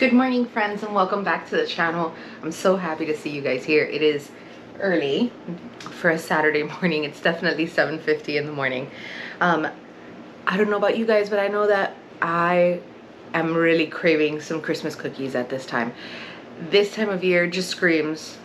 Good morning, friends, and welcome back to the channel. I'm so happy to see you guys here. It is early for a Saturday morning. It's definitely 7:50 in the morning. I don't know about you guys, but I know that I am really craving some Christmas cookies at this time. This time of year just screams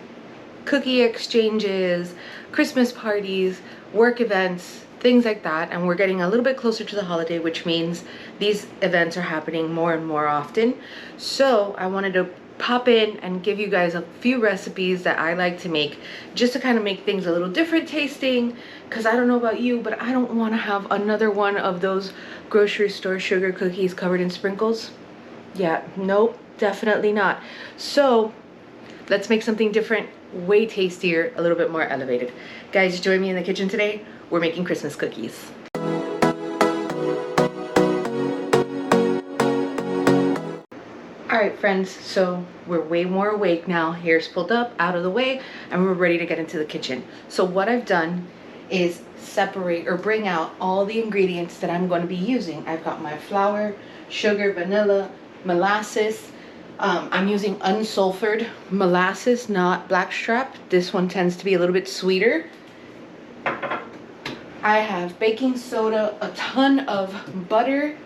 cookie exchanges, Christmas parties, work events, things like that. And we're getting a little bit closer to the holiday, which means these events are happening more and more often. So I wanted to pop in and give you guys a few recipes that I like to make, just to kind of make things a little different tasting, because I don't know about you, but I don't want to have another one of those grocery store sugar cookies covered in sprinkles. Yeah, nope, definitely not. So let's make something different, way tastier, a little bit more elevated. Guys, join me in the kitchen today. We're making Christmas cookies. All right, friends, so we're way more awake now. Hair's pulled up, out of the way, and we're ready to get into the kitchen. So what I've done is separate or bring out all the ingredients that I'm going to be using. I've got my flour, sugar, vanilla, molasses. I'm using unsulfured molasses, not blackstrap. This one tends to be a little bit sweeter. I have baking soda, a ton of butter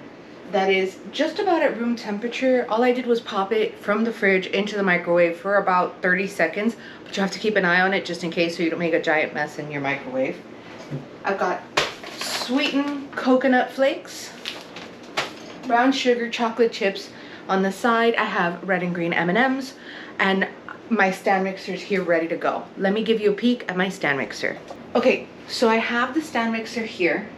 that is just about at room temperature. All I did was pop it from the fridge into the microwave for about 30 seconds, but you have to keep an eye on it just in case so you don't make a giant mess in your microwave. I've got sweetened coconut flakes, brown sugar, chocolate chips. On the side, I have red and green M&Ms, and my stand mixer's here ready to go. Let me give you a peek at my stand mixer. Okay, so I have the stand mixer here,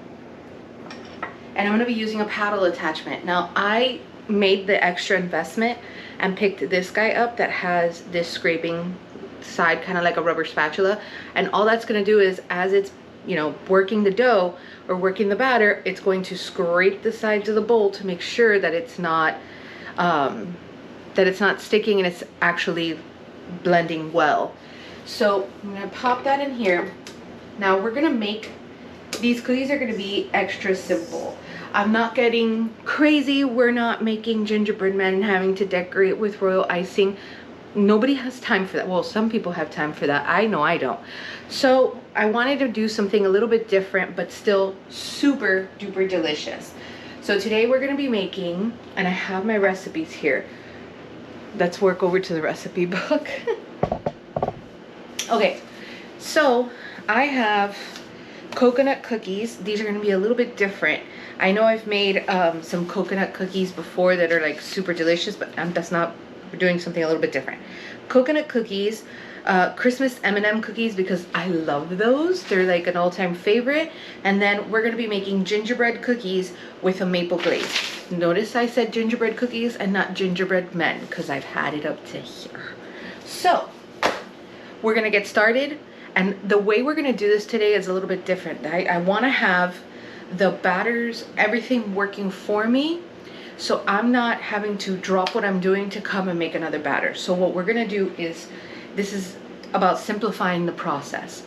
and I'm gonna be using a paddle attachment. Now, I made the extra investment and picked this guy up that has this scraping side, kind of like a rubber spatula, and all that's gonna do is, as it's, you know, working the dough or working the batter, it's going to scrape the sides of the bowl to make sure that it's not sticking and it's actually blending well. So I'm gonna pop that in here. Now we're gonna make, these cookies are gonna be extra simple. I'm not getting crazy. We're not making gingerbread men and having to decorate with royal icing. Nobody has time for that. Well, some people have time for that. I know I don't. So I wanted to do something a little bit different, but still super duper delicious. So today we're gonna be making, and I have my recipes here. Let's work over to the recipe book. Okay, so I have coconut cookies. These are gonna be a little bit different. I know I've made some coconut cookies before that are like super delicious, but that's not, we're doing something a little bit different. Coconut cookies, Christmas M&M cookies, because I love those. They're like an all-time favorite. And then we're gonna be making gingerbread cookies with a maple glaze. Notice I said gingerbread cookies and not gingerbread men, because I've had it up to here. So we're gonna get started. And the way we're gonna do this today is a little bit different. I wanna have the batters, everything working for me, so I'm not having to drop what I'm doing to come and make another batter. So what we're gonna do is, this is about simplifying the process.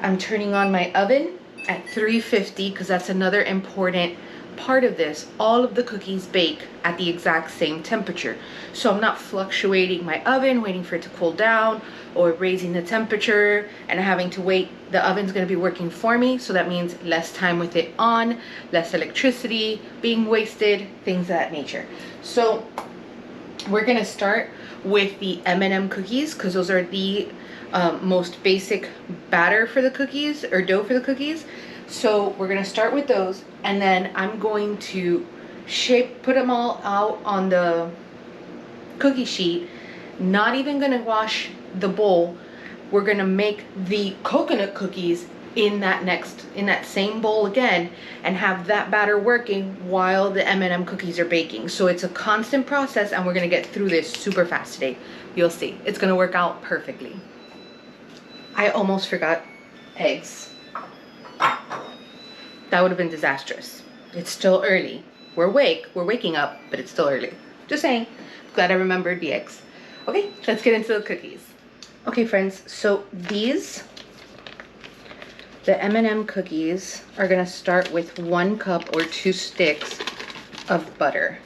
I'm turning on my oven at 350, because that's another important part of this. All of the cookies bake at the exact same temperature. So I'm not fluctuating my oven, waiting for it to cool down, or raising the temperature and having to wait. The oven's gonna be working for me, so that means less time with it on, less electricity being wasted, things of that nature. So we're gonna start with the M&M cookies, because those are the most basic batter for the cookies, or dough for the cookies. So we're gonna start with those, and then I'm going to put them all out on the cookie sheet. Not even gonna wash the bowl. We're gonna make the coconut cookies in that same bowl again, and have that batter working while the M&M cookies are baking. So it's a constant process, and we're gonna get through this super fast today. You'll see, it's gonna work out perfectly. I almost forgot eggs. That would have been disastrous. It's still early. We're awake, we're waking up, but it's still early. Just saying. Glad I remembered the eggs. Okay, let's get into the cookies. Okay, friends, so the M&M cookies are gonna start with 1 cup or 2 sticks of butter.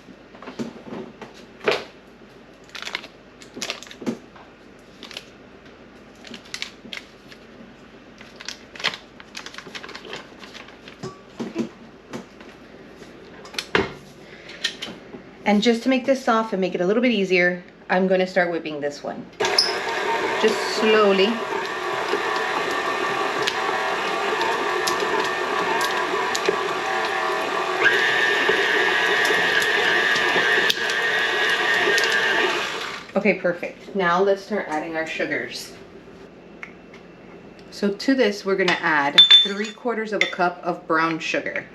And just to make this soft and make it a little bit easier, I'm going to start whipping this one. Just slowly. Okay, perfect. Now let's start adding our sugars. So to this, we're gonna add 3/4 of a cup of brown sugar.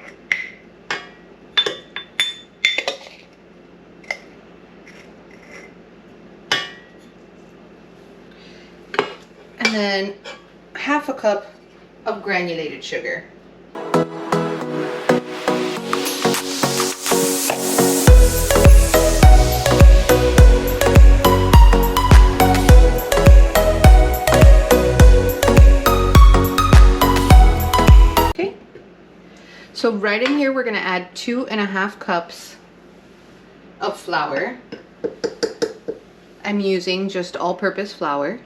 And then 1/2 cup of granulated sugar. So right in here, we're gonna add 2.5 cups of flour. I'm using just all-purpose flour.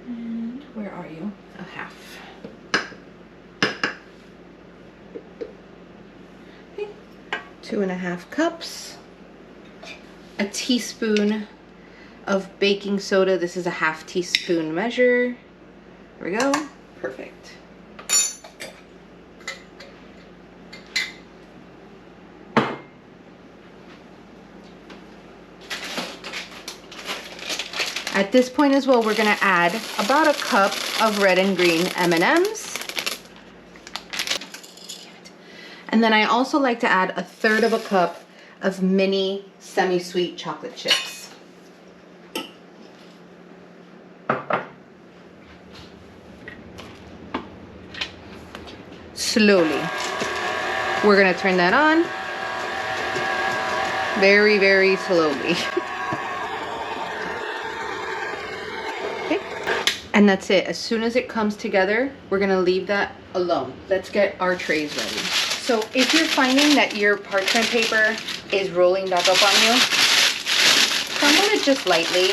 And where are you? 1/2. Okay. 2.5 cups. A teaspoon of baking soda. This is a 1/2 teaspoon measure. There we go. Perfect. At this point as well, we're gonna add about 1 cup of red and green M&Ms. And then I also like to add 1/3 of a cup of mini semi-sweet chocolate chips. Slowly. We're gonna turn that on. Very, very slowly. Okay. And that's it. As soon as it comes together, we're gonna leave that alone. Let's get our trays ready. So if you're finding that your parchment paper is rolling back up on you, crumble it just lightly.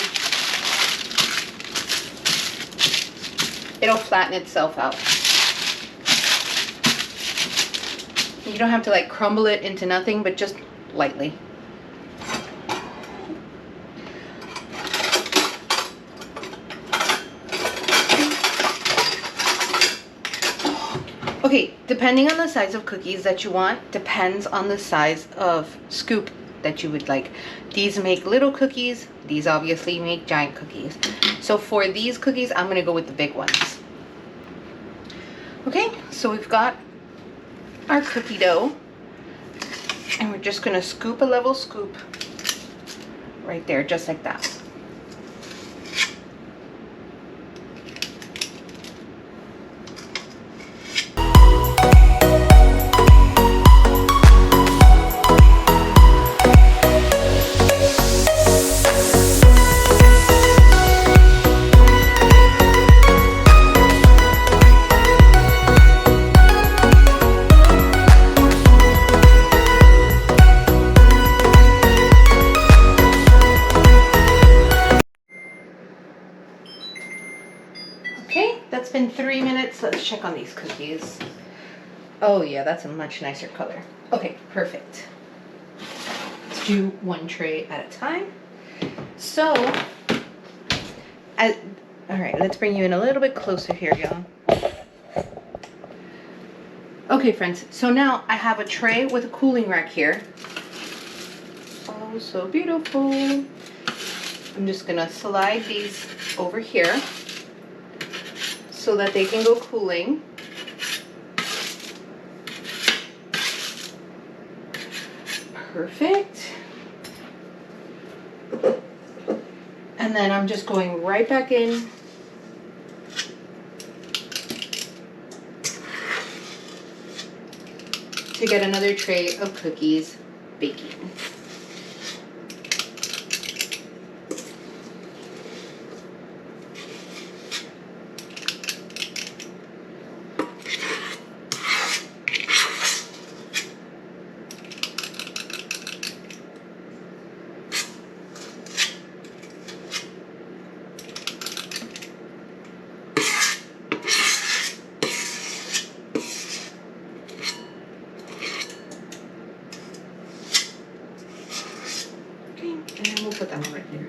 It'll flatten itself out. You don't have to like crumble it into nothing, but just lightly. Okay, depending on the size of cookies that you want, depends on the size of scoop that you would like. These make little cookies, these obviously make giant cookies. So for these cookies, I'm gonna go with the big ones. Okay, so we've got our cookie dough, and we're just gonna scoop a level scoop right there, just like that. That's been 3 minutes. Let's check on these cookies. Oh yeah, that's a much nicer color. Okay, perfect. Let's do one tray at a time. So, all right, let's bring you in a little bit closer here, y'all. Okay, friends, so now I have a tray with a cooling rack here. Oh, so beautiful. I'm just gonna slide these over here so that they can go cooling. Perfect. And then I'm just going right back in to get another tray of cookies baking. put that one right there.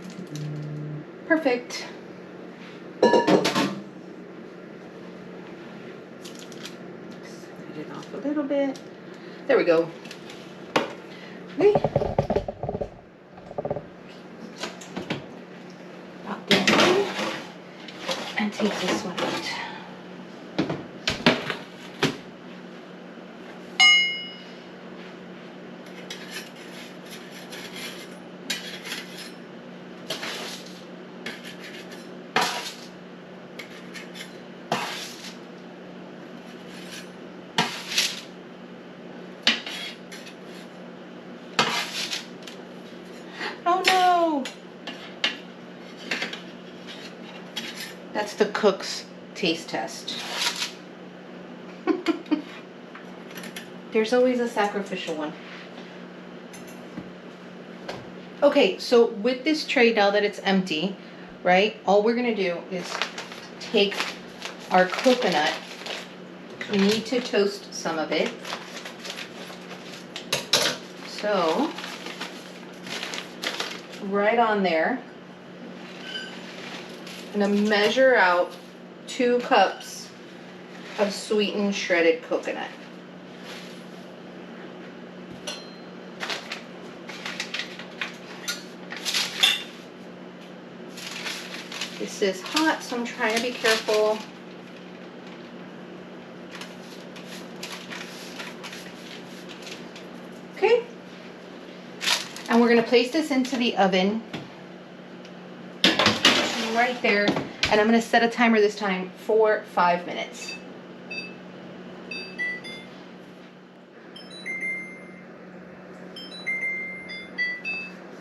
Perfect. Set it off a little bit. There we go. Okay. Pop this in and take this one out. Oh no! That's the cook's taste test. There's always a sacrificial one. Okay, so with this tray now that it's empty, right, all we're gonna do is take our coconut. We need to toast some of it. So, right on there, I'm gonna measure out 2 cups of sweetened shredded coconut. This is hot, so I'm trying to be careful. Okay. And we're going to place this into the oven right there. And I'm going to set a timer this time for 5 minutes.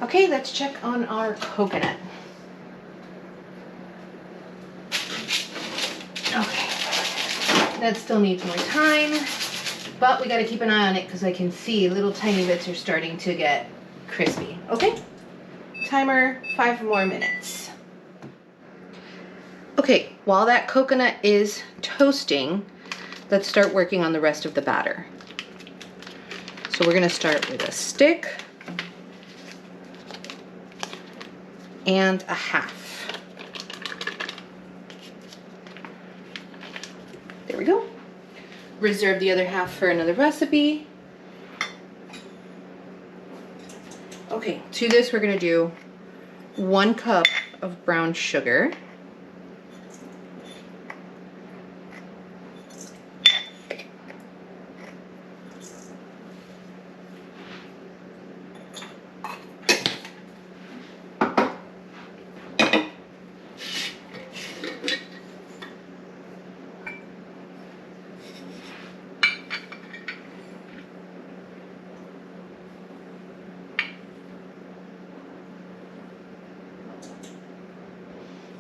Okay, let's check on our coconut. Okay, that still needs more time, but we got to keep an eye on it because I can see little tiny bits are starting to get crispy. Okay, timer 5 more minutes. Okay, while that coconut is toasting, let's start working on the rest of the batter. So we're going to start with a stick and a half. There we go. Reserve the other half for another recipe. Okay, to this we're gonna do 1 cup of brown sugar.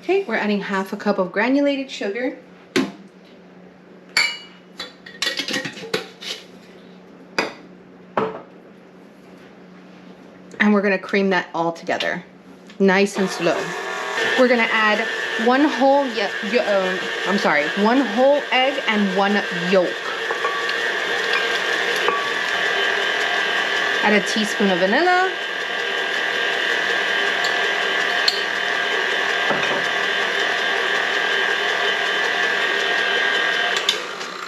Okay, we're adding half a cup of granulated sugar. And we're gonna cream that all together, nice and slow. We're gonna add 1 whole egg and 1 yolk. Add a teaspoon of vanilla.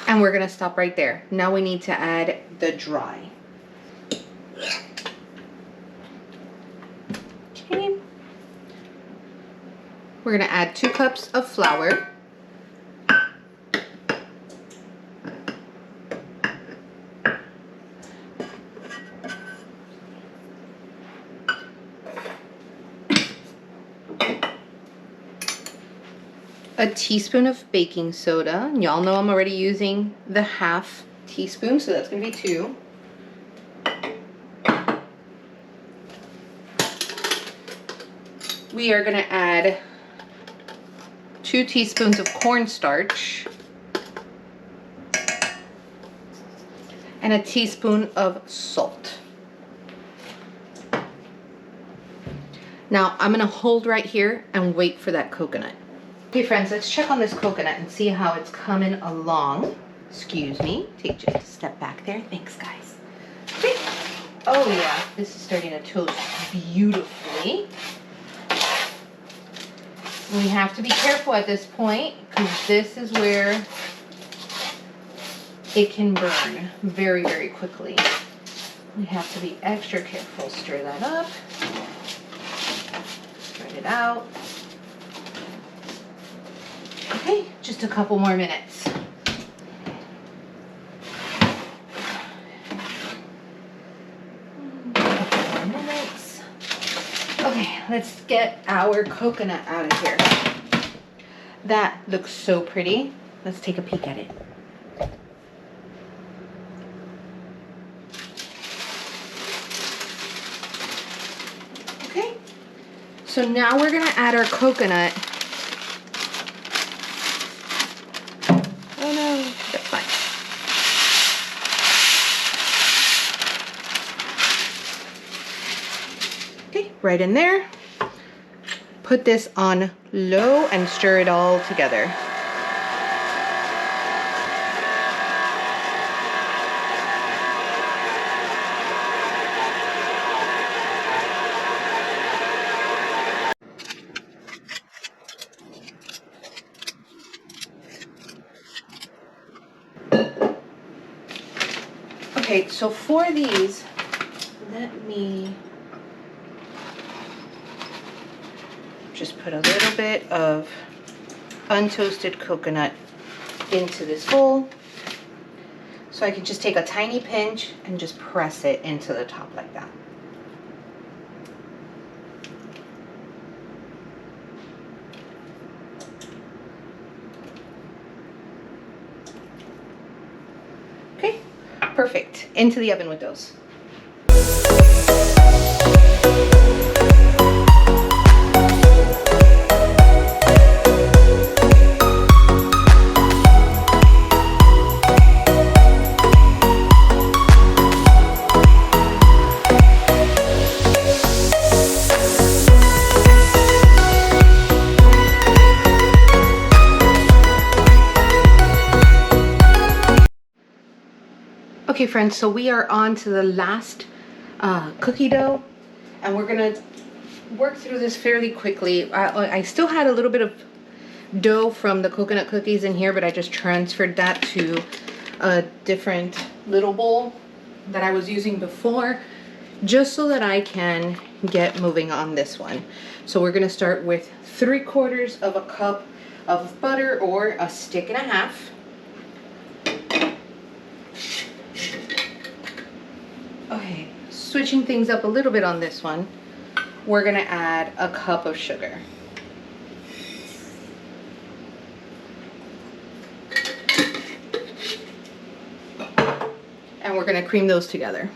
And we're gonna stop right there. Now we need to add the dry. Okay. We're gonna add 2 cups of flour. A teaspoon of baking soda. Y'all know I'm already using the half teaspoon, so that's gonna be 2. We are gonna add 2 teaspoons of cornstarch and a teaspoon of salt. Now I'm gonna hold right here and wait for that coconut. Okay friends, let's check on this coconut and see how it's coming along. Excuse me, take just a step back there. Thanks guys. Okay. Oh yeah, this is starting to toast beautifully. We have to be careful at this point because this is where it can burn very, very quickly. We have to be extra careful. Stir that up. Spread it out. Okay, just a couple more minutes. Okay, let's get our coconut out of here. That looks so pretty. Let's take a peek at it. Okay, so now we're gonna add our coconut. Oh no, that's fine. Okay, right in there. Put this on low and stir it all together. Okay, so for these, let me just put a little bit of untoasted coconut into this bowl. So I can just take a tiny pinch and just press it into the top like that. Okay, perfect. Into the oven with those. Okay friends, so we are on to the last cookie dough, and we're gonna work through this fairly quickly. I still had a little bit of dough from the coconut cookies in here, but I just transferred that to a different little bowl that I was using before, just so that I can get moving on this one. So we're gonna start with 3/4 of a cup of butter, or a stick and a half. Okay, switching things up a little bit on this one, we're gonna add a cup of sugar. And we're gonna cream those together.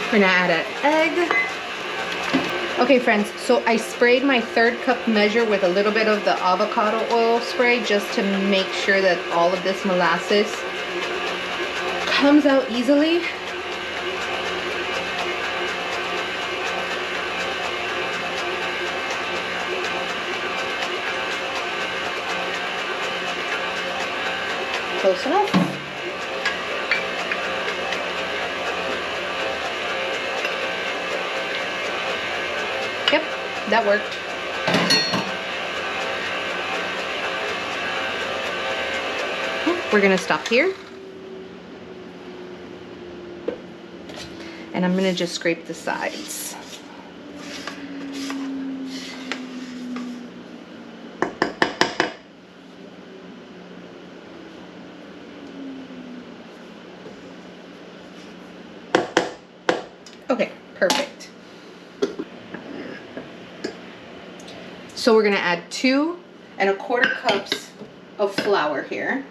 We're gonna add an egg. Okay friends, so I sprayed my 1/3 cup measure with a little bit of the avocado oil spray, just to make sure that all of this molasses comes out easily. Close enough. Yep, that worked. We're gonna stop here. And I'm gonna just scrape the sides. Okay, perfect. So we're gonna add 2 1/4 cups of flour here.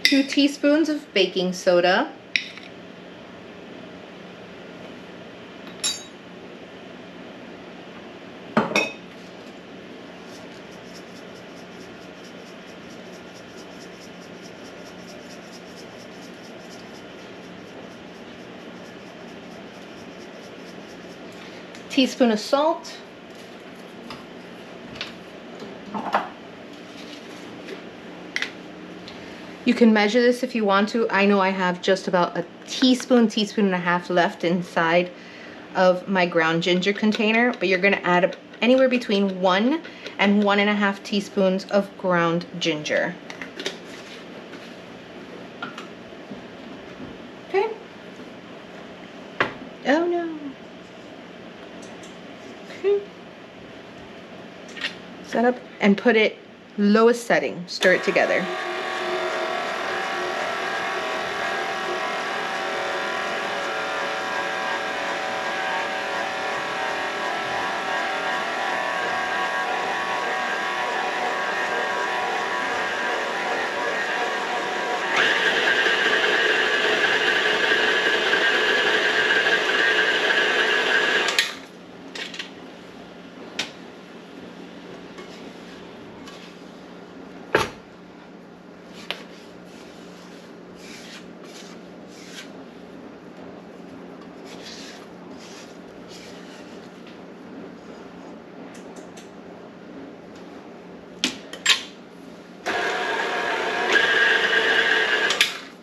Two teaspoons of baking soda. teaspoon of salt. You can measure this if you want to. I know I have just about a teaspoon, teaspoon and a half left inside of my ground ginger container, but you're gonna add anywhere between 1 and 1.5 teaspoons of ground ginger. Okay. Oh no. Okay. Set up and put it lowest setting. Stir it together.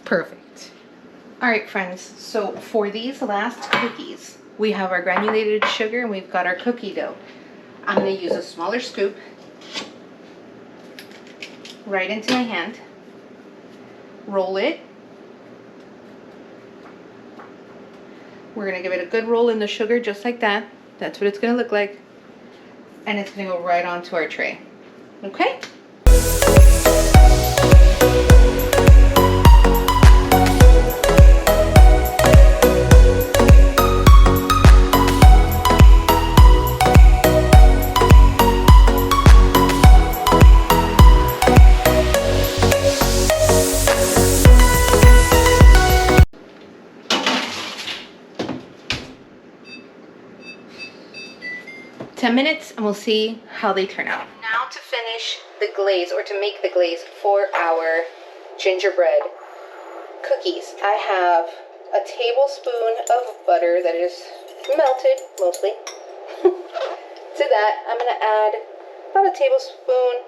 Perfect. All right, friends, so for these last cookies, we have our granulated sugar and we've got our cookie dough. I'm gonna use a smaller scoop right into my hand, roll it. We're gonna give it a good roll in the sugar just like that. That's what it's gonna look like. And it's gonna go right onto our tray, okay? Minutes and we'll see how they turn out. Now to finish the glaze, or to make the glaze for our gingerbread cookies, I have a tablespoon of butter that is melted mostly. To that I'm going to add about a tablespoon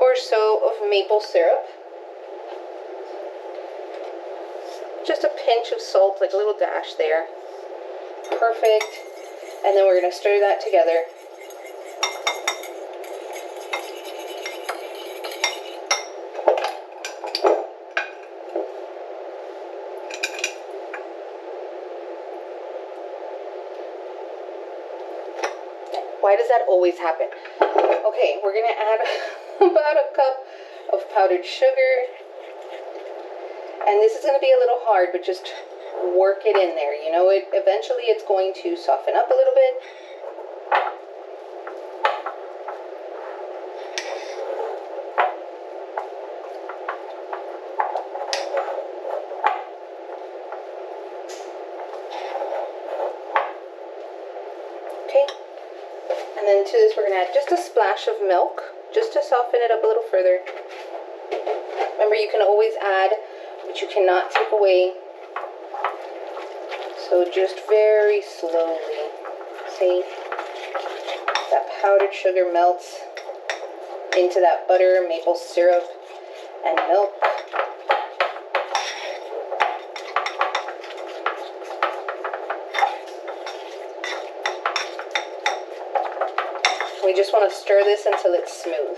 or so of maple syrup, just a pinch of salt, like a little dash there. Perfect. And then we're going to stir that together. Why does that always happen? Okay, we're gonna add about a cup of powdered sugar. And this is gonna be a little hard, but just work it in there. You know, eventually it's going to soften up a little bit. And then to this we're going to add just a splash of milk, just to soften it up a little further. Remember, you can always add, but you cannot take away. So just very slowly. See? That powdered sugar melts into that butter, maple syrup, and milk. We just want to stir this until it's smooth.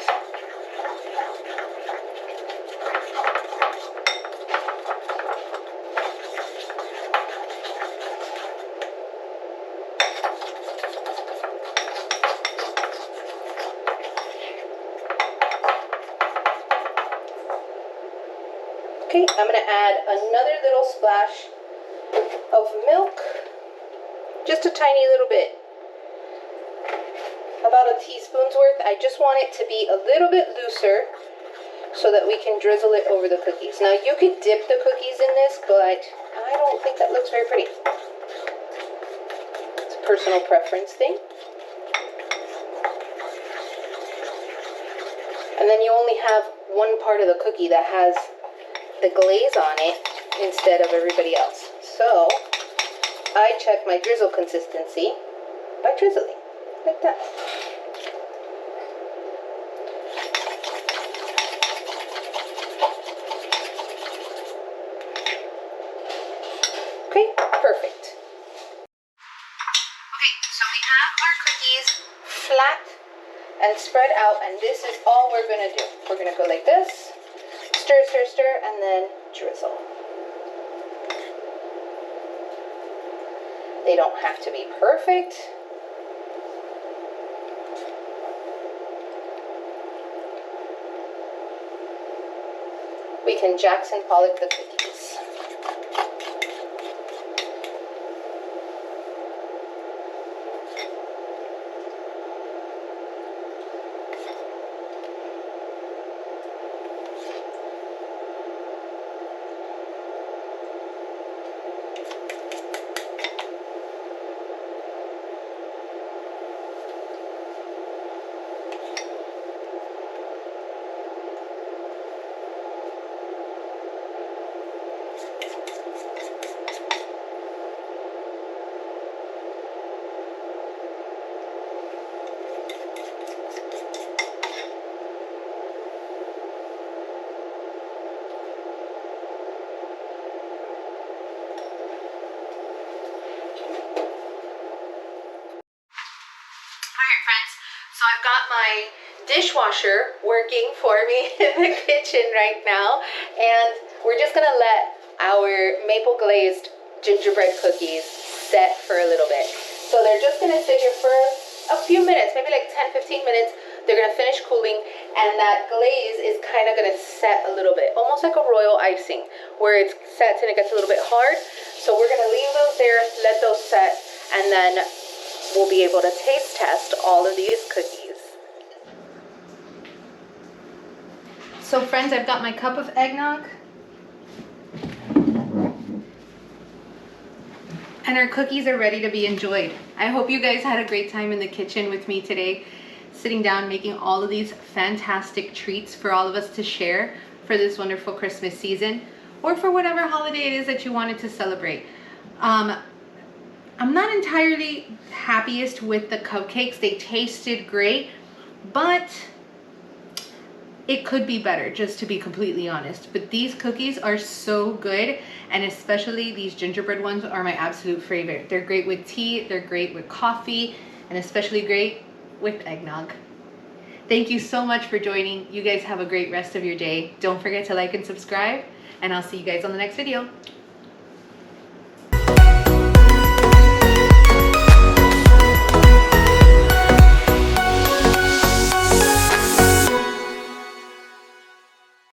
Okay, I'm going to add another little splash of milk, just a tiny little bit. About a teaspoon's worth. I just want it to be a little bit looser so that we can drizzle it over the cookies. Now you could dip the cookies in this, but I don't think that looks very pretty. It's a personal preference thing. And then you only have one part of the cookie that has the glaze on it instead of everybody else. So I check my drizzle consistency. by drizzling, like that. Okay, perfect. Okay, so we have our cookies flat and spread out, and this is all we're gonna do. We're gonna go like this, stir, stir, stir, and then drizzle. They don't have to be perfect. We can Jackson Pollock the cookies. Alright friends, so I've got my dishwasher working for me in the kitchen right now, and we're just gonna let our maple glazed gingerbread cookies set for a little bit. So they're just gonna sit here for a few minutes, maybe like 10-15 minutes. They're gonna finish cooling, and that glaze is kind of gonna set a little bit, almost like a royal icing, where it sets and it gets a little bit hard. So we're gonna leave those there, let those set, and then we'll be able to taste test all of these cookies. So friends, I've got my cup of eggnog. And our cookies are ready to be enjoyed. I hope you guys had a great time in the kitchen with me today, sitting down making all of these fantastic treats for all of us to share for this wonderful Christmas season, or for whatever holiday it is that you wanted to celebrate. I'm not entirely happiest with the cupcakes. They tasted great, but it could be better, just to be completely honest. But these cookies are so good, and especially these gingerbread ones are my absolute favorite. They're great with tea, they're great with coffee, and especially great with eggnog. Thank you so much for joining. You guys have a great rest of your day. Don't forget to like and subscribe, and I'll see you guys on the next video.